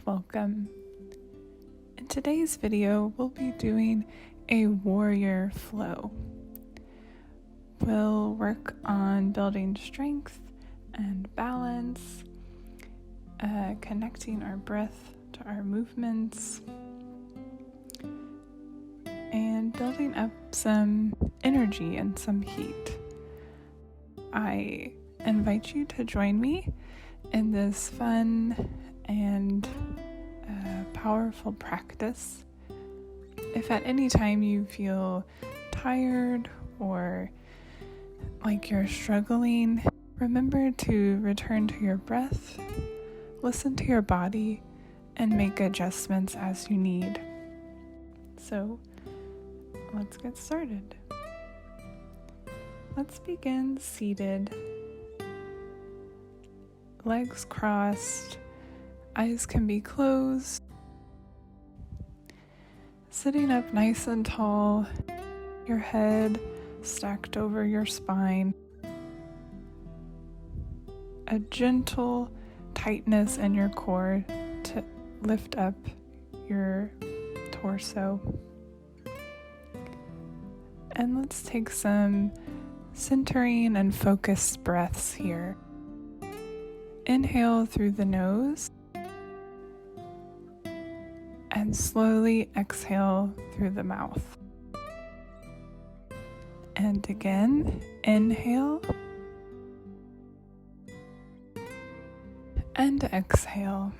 welcome. In today's video, we'll be doing a warrior flow. We'll work on building strength and balance, connecting our breath to our movements, and building up some energy and some heat. I invite you to join me in this fun and powerful practice. If at any time you feel tired or like you're struggling, remember to return to your breath, listen to your body, and make adjustments as you need. So let's get started. Let's begin seated, legs crossed, eyes can be closed, sitting up nice and tall, your head stacked over your spine, a gentle tightness in your core to lift up your torso. And let's take some centering and focused breaths here. Inhale through the nose and slowly exhale through the mouth. And again, inhale and exhale.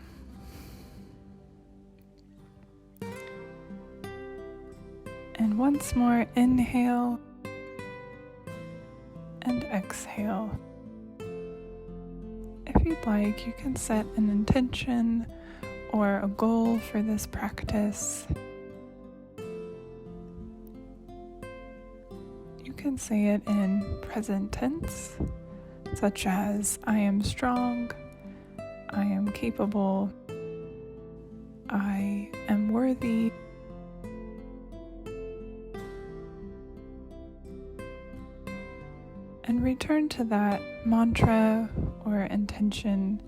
And once more, inhale and exhale. If you'd like, you can set an intention or a goal for this practice. You can say it in present tense, such as I am strong, I am capable, I am worthy. And return to that mantra or intention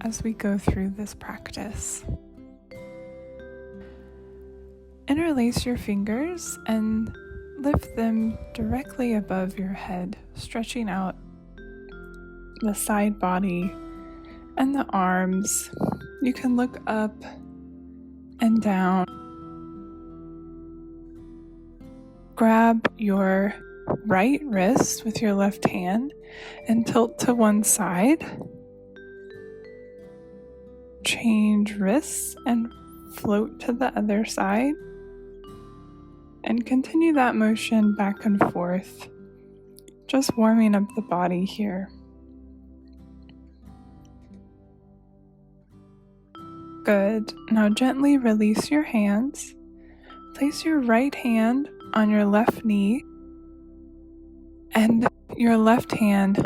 as we go through this practice. Interlace your fingers and lift them directly above your head, stretching out the side body and the arms. You can look up and down. Grab your right wrist with your left hand and tilt to one side. Change wrists and float to the other side. And continue that motion back and forth, just warming up the body here. Good. Now gently release your hands. Place your right hand on your left knee and your left hand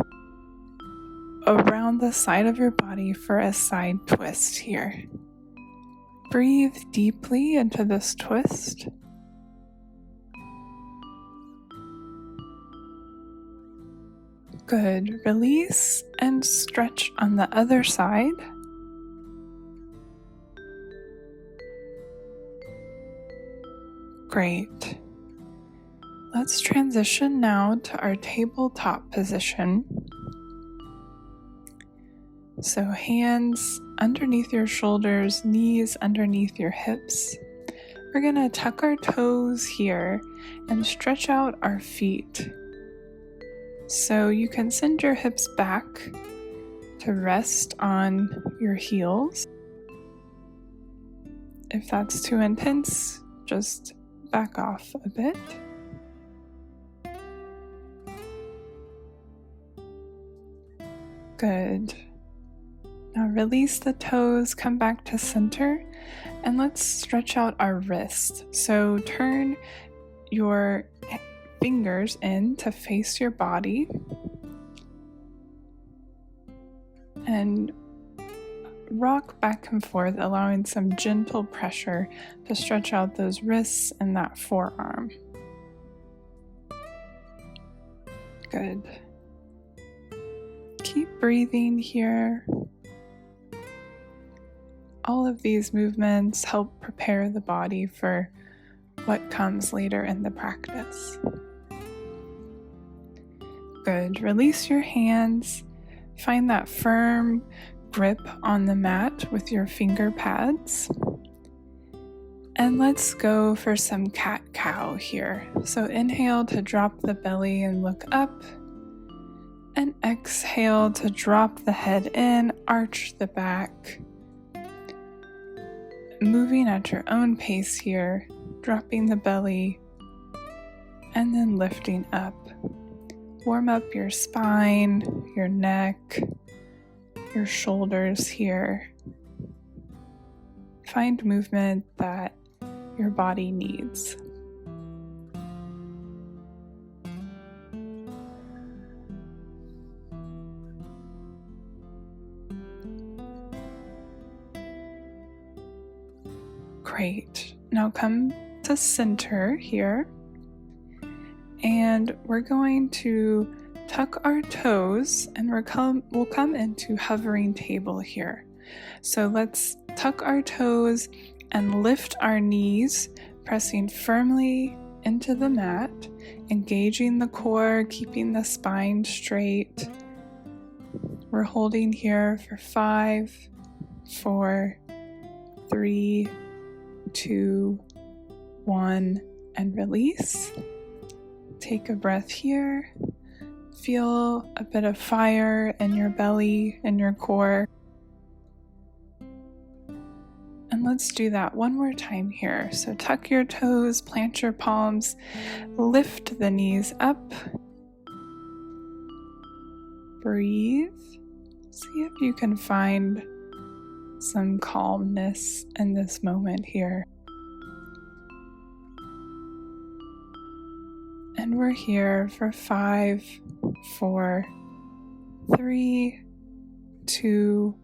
around the side of your body for a side twist here. Breathe deeply into this twist. Good. Release and stretch on the other side. Great. Let's transition now to our tabletop position. So hands underneath your shoulders, knees underneath your hips. We're going to tuck our toes here and stretch out our feet. So you can send your hips back to rest on your heels. If that's too intense, just back off a bit. Good. Now release the toes, come back to center, and let's stretch out our wrists. So turn your fingers in to face your body and rock back and forth, allowing some gentle pressure to stretch out those wrists and that forearm. Good. Keep breathing here. all of these movements help prepare the body for what comes later in the practice. Good. Release your hands. Find that firm grip on the mat with your finger pads. And let's go for some cat-cow here. So inhale to drop the belly and look up. And exhale to drop the head in, arch the back. Moving at your own pace here, dropping the belly, and then lifting up. Warm up your spine, your neck, your shoulders here. Find movement that your body needs. Great. Now come to center here. And we're going to tuck our toes and we'll come into hovering table here. So let's tuck our toes and lift our knees, pressing firmly into the mat, engaging the core, keeping the spine straight. We're holding here for 5, 4, 3, 2, 1, and release. Take a breath here. Feel a bit of fire in your belly and your core. And let's do that one more time here. So tuck your toes, plant your palms, lift the knees up. Breathe. See if you can find some calmness in this moment here. And we're here for 5, 4, 3, 2,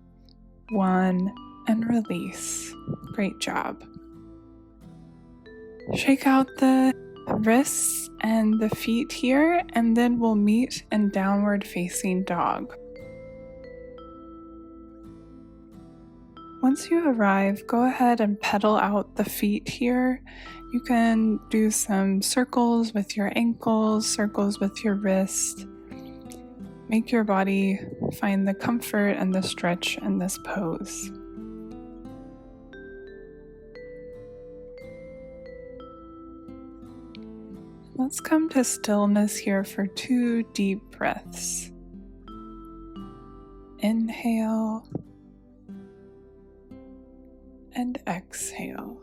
1, and release. Great job. Shake out the wrists and the feet here, and then we'll meet in downward facing dog. Once you arrive, go ahead and pedal out the feet here. You can do some circles with your ankles, circles with your wrist. Make your body find the comfort and the stretch in this pose. Let's come to stillness here for 2 deep breaths. Inhale and exhale.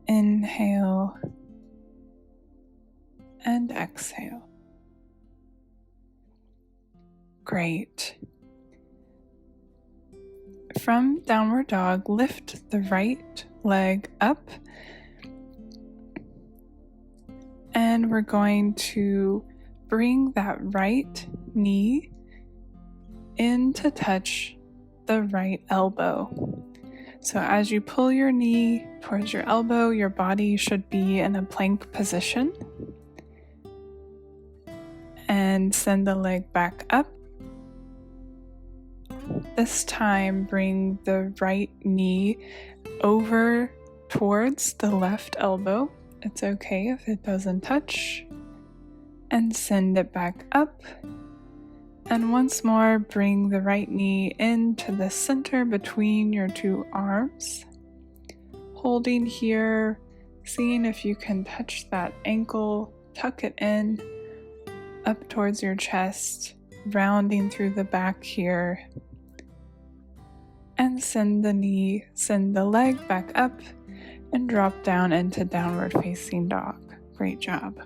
Inhale and exhale. Great. From downward dog, lift the right leg up. And we're going to bring that right knee in to touch the right elbow. So as you pull your knee towards your elbow, your body should be in a plank position. And send the leg back up. This time, bring the right knee over towards the left elbow. It's okay if it doesn't touch. And send it back up. And once more, bring the right knee into the center between your 2 arms. Holding here, seeing if you can touch that ankle, tuck it in, up towards your chest, rounding through the back here. And send the leg back up and drop down into downward facing dog. Great job.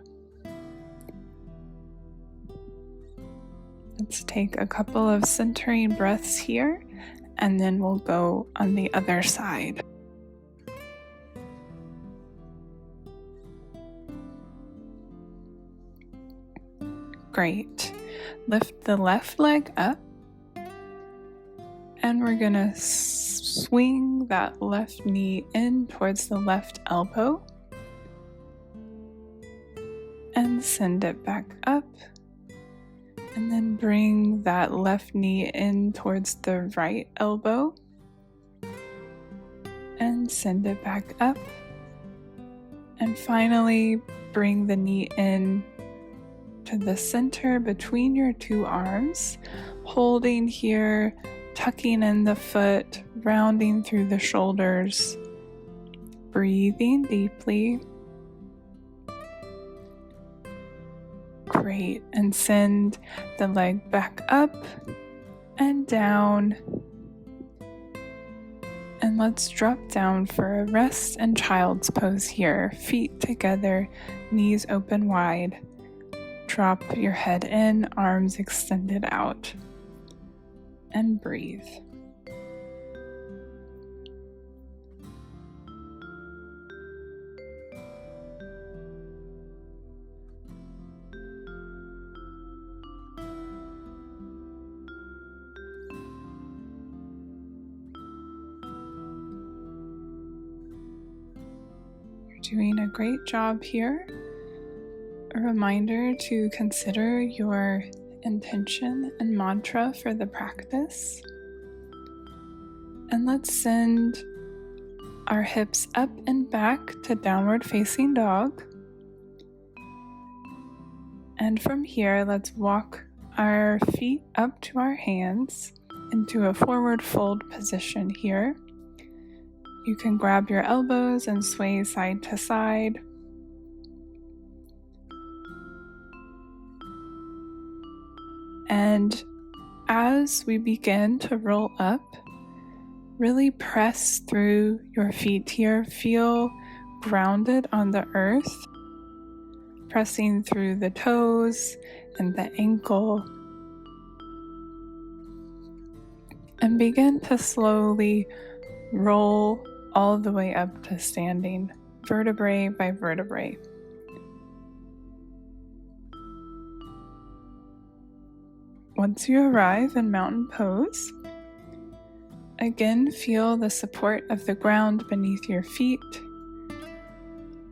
Let's take a couple of centering breaths here, and then we'll go on the other side. Great. Lift the left leg up, and we're gonna swing that left knee in towards the left elbow, and send it back up. And then bring that left knee in towards the right elbow and send it back up. And finally, bring the knee in to the center between your two arms, holding here, tucking in the foot, rounding through the shoulders, breathing deeply. Great, and send the leg back up and down. And let's drop down for a rest and child's pose here. Feet together, knees open wide. Drop your head in, arms extended out. And breathe. Doing a great job here. A reminder to consider your intention and mantra for the practice. And let's send our hips up and back to downward facing dog. And from here, let's walk our feet up to our hands into a forward fold position here. You can grab your elbows and sway side to side. And as we begin to roll up, really press through your feet here. Feel grounded on the earth, pressing through the toes and the ankle. And begin to slowly roll all the way up to standing, vertebrae by vertebrae. Once you arrive in mountain pose, again feel the support of the ground beneath your feet.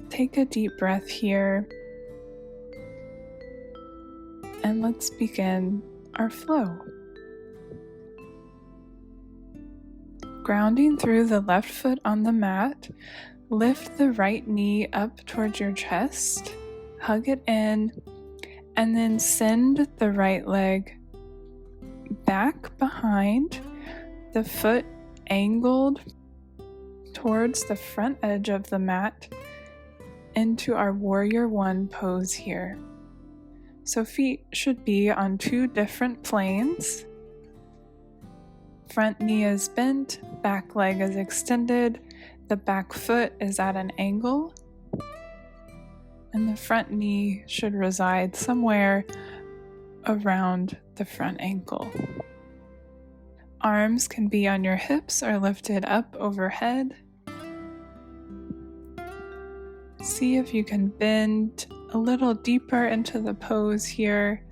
Take a deep breath here, and let's begin our flow. Grounding through the left foot on the mat, lift the right knee up towards your chest, hug it in, and then send the right leg back behind, the foot angled towards the front edge of the mat into our Warrior One pose here. So feet should be on two different planes. Front knee is bent, back leg is extended, the back foot is at an angle, and the front knee should reside somewhere around the front ankle. Arms can be on your hips or lifted up overhead. See if you can bend a little deeper into the pose here,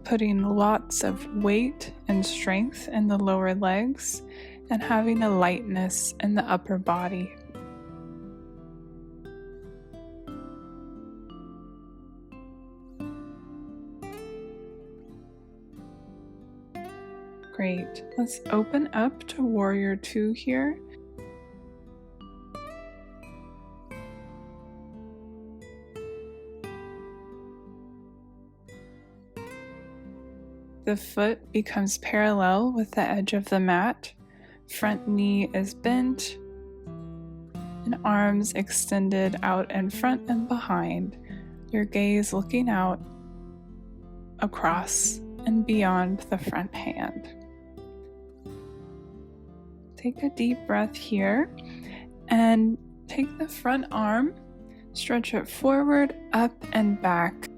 putting lots of weight and strength in the lower legs and having a lightness in the upper body. Great. Let's open up to Warrior Two here. The foot becomes parallel with the edge of the mat. Front knee is bent and arms extended out in front and behind. Your gaze looking out across and beyond the front hand. Take a deep breath here and take the front arm, stretch it forward, up, and back,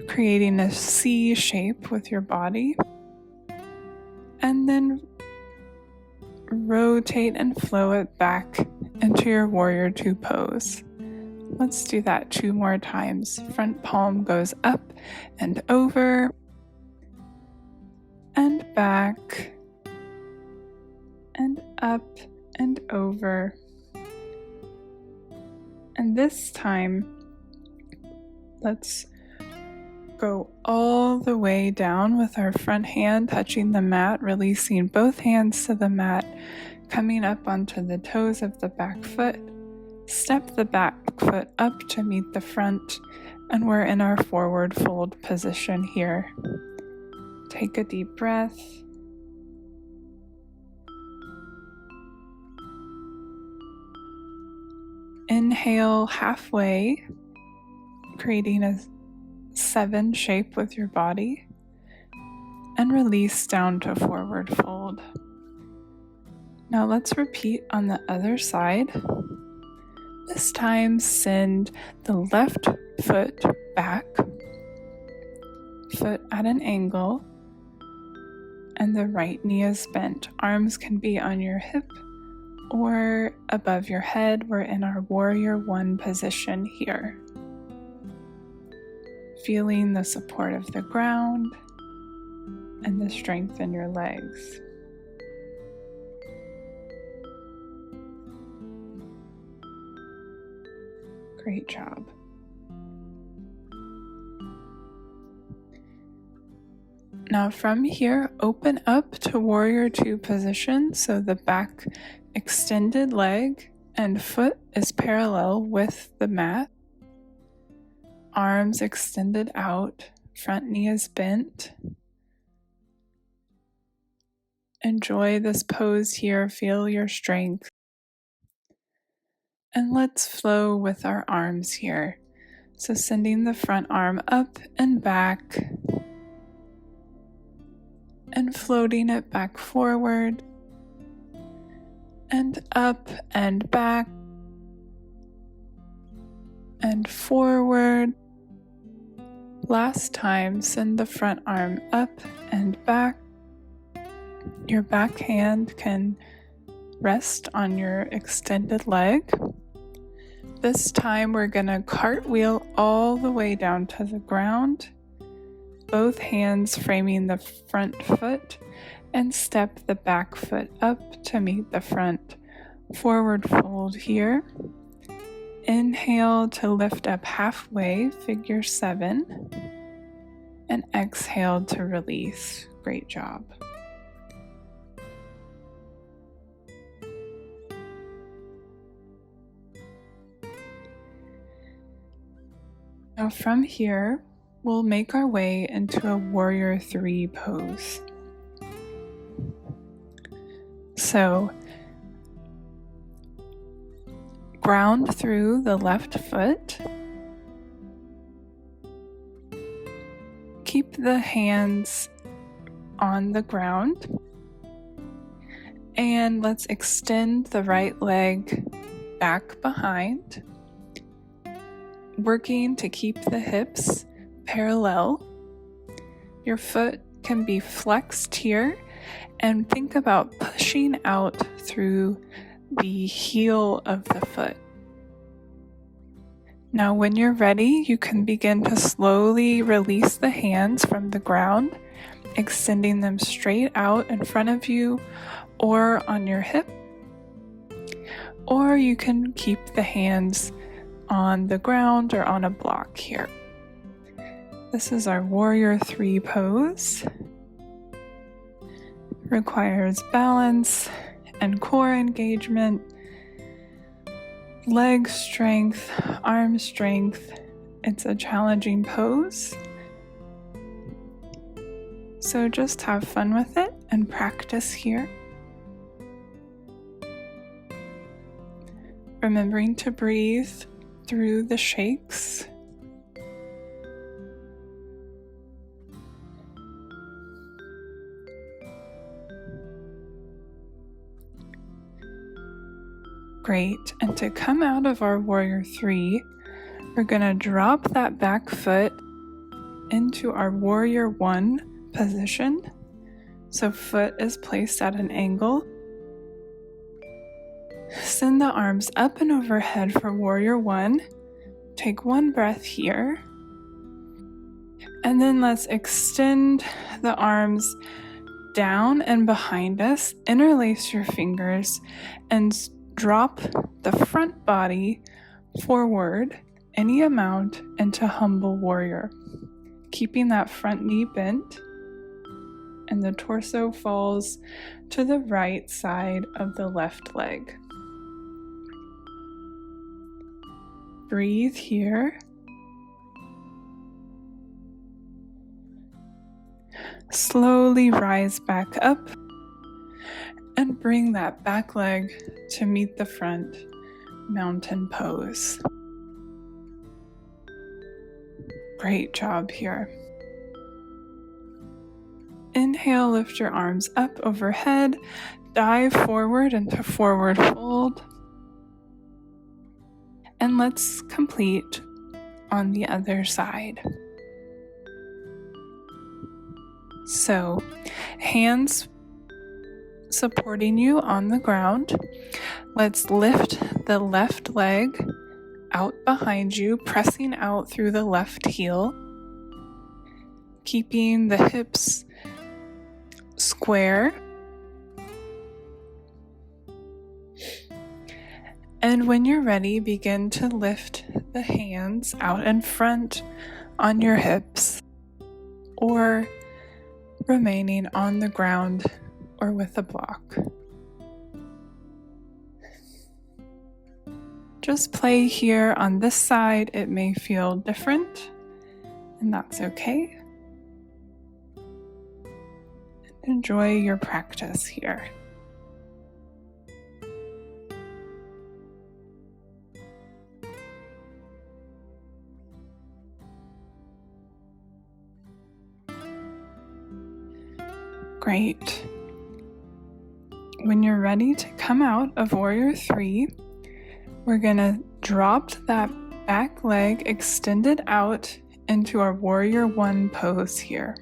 creating a C shape with your body. And then rotate and flow it back into your Warrior Two pose. Let's do that 2 more times. Front palm goes up and over and back and up and over. And this time, let's go all the way down with our front hand touching the mat, releasing both hands to the mat, coming up onto the toes of the back foot. Step the back foot up to meet the front, and we're in our forward fold position here. Take a deep breath. Inhale halfway, creating a 7 shape with your body, and release down to forward fold. Now let's repeat on the other side. This time send the left foot back, foot at an angle, and the right knee is bent. Arms can be on your hip or above your head. We're in our warrior one position here. Feeling the support of the ground and the strength in your legs. Great job. Now from here, open up to warrior two position, so the back extended leg and foot is parallel with the mat. Arms extended out, front knee is bent. Enjoy this pose here, feel your strength. And let's flow with our arms here. So sending the front arm up and back, and floating it back forward, and up and back, and forward. Last time, send the front arm up and back. Your back hand can rest on your extended leg. This time we're going to cartwheel all the way down to the ground, both hands framing the front foot, and step the back foot up to meet the front. Forward fold here. Inhale to lift up halfway, figure 7, and exhale to release. Great job. Now from here, we'll make our way into a warrior 3 pose. So, ground through the left foot. Keep the hands on the ground. And let's extend the right leg back behind, working to keep the hips parallel. Your foot can be flexed here, and think about pushing out through the heel of the foot. Now when you're ready, you can begin to slowly release the hands from the ground, extending them straight out in front of you or on your hip. Or you can keep the hands on the ground or on a block here. This is our warrior 3 pose. Requires balance and core engagement, leg strength, arm strength. It's a challenging pose. So just have fun with it and practice here. Remembering to breathe through the shakes. Great, and to come out of our warrior 3, we're going to drop that back foot into our warrior 1 position. So foot is placed at an angle. Send the arms up and overhead for warrior 1. Take one breath here. And then let's extend the arms down and behind us. Interlace your fingers and drop the front body forward any amount into humble warrior. keeping that front knee bent, and the torso falls to the right side of the left leg. Breathe here. Slowly rise back up and bring that back leg to meet the front, mountain pose. Great job here. Inhale, lift your arms up overhead, dive forward into forward fold. And let's complete on the other side. So, hands supporting you on the ground. Let's lift the left leg out behind you, pressing out through the left heel, keeping the hips square. And when you're ready, begin to lift the hands out in front on your hips, or remaining on the ground or with a block. Just play here on this side. It may feel different, and that's okay. Enjoy your practice here. Great. When you're ready to come out of Warrior 3, we're going to drop that back leg extended out into our Warrior 1 pose here.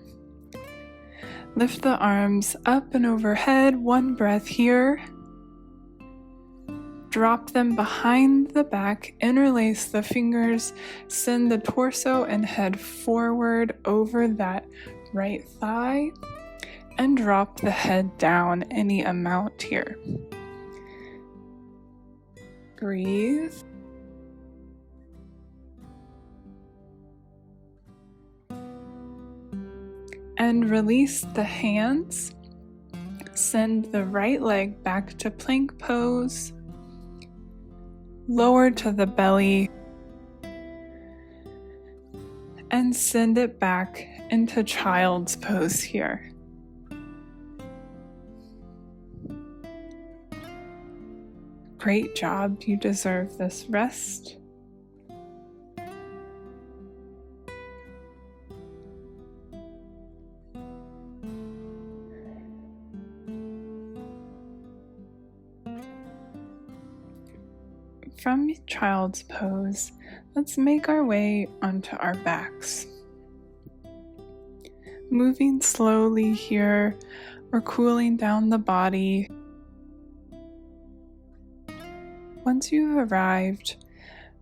Lift the arms up and overhead, one breath here. Drop them behind the back, interlace the fingers, send the torso and head forward over that right thigh, and drop the head down any amount here. Breathe. And release the hands. Send the right leg back to plank pose. Lower to the belly. And send it back into child's pose here. Great job. You deserve this rest. From child's pose, let's make our way onto our backs. Moving slowly here, we're cooling down the body. Once you've arrived,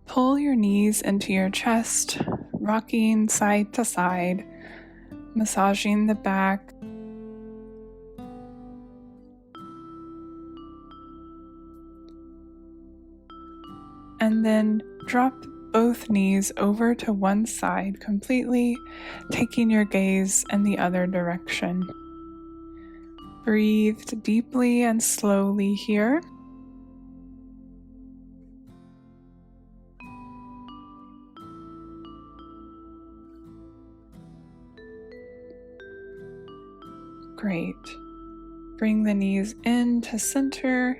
pull your knees into your chest, rocking side to side, massaging the back. And then drop both knees over to one side completely, taking your gaze in the other direction. Breathe deeply and slowly here. Great. Bring the knees in to center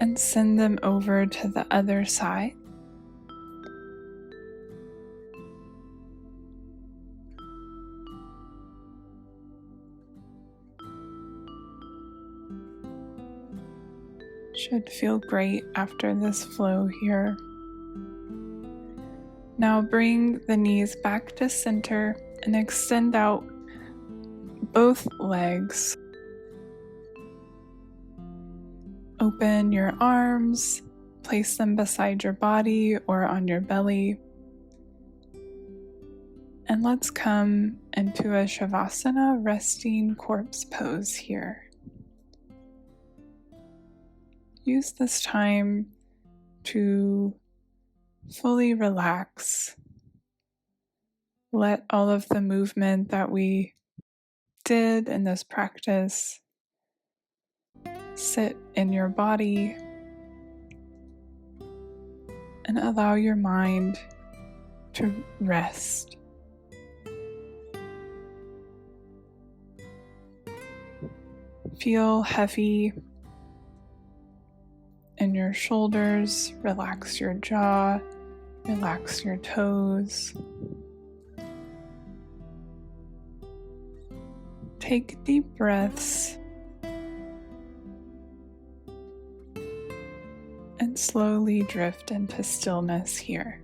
and send them over to the other side. Should feel great after this flow here. Now bring the knees back to center and extend out both legs. Open your arms, place them beside your body or on your belly. And let's come into a Shavasana resting corpse pose here. Use this time to fully relax, Let all of the movement that we did in this practice sit in your body and allow your mind to rest. Feel heavy in your shoulders, relax your jaw, relax your toes. Take deep breaths and slowly drift into stillness here.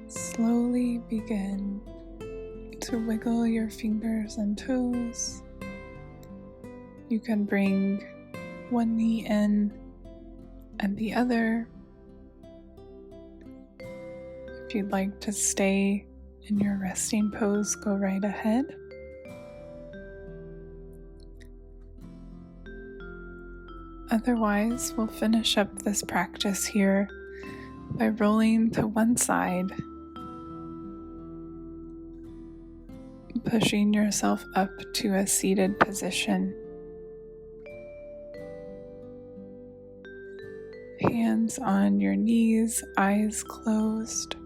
Slowly begin to wiggle your fingers and toes. You can bring one knee in and the other. If you'd like to stay in your resting pose, go right ahead. Otherwise, we'll finish up this practice here by rolling to one side, pushing yourself up to a seated position. Hands on your knees, eyes closed.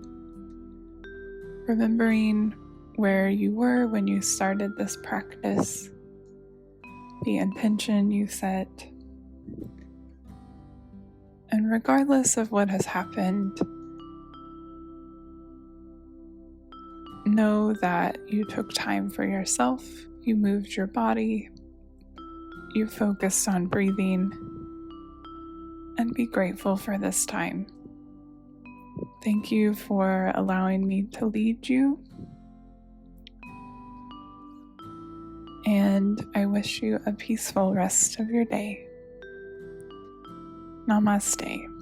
Remembering where you were when you started this practice, the intention you set. And regardless of what has happened, know that you took time for yourself, you moved your body, you focused on breathing, and be grateful for this time. Thank you for allowing me to lead you, and I wish you a peaceful rest of your day. Namaste.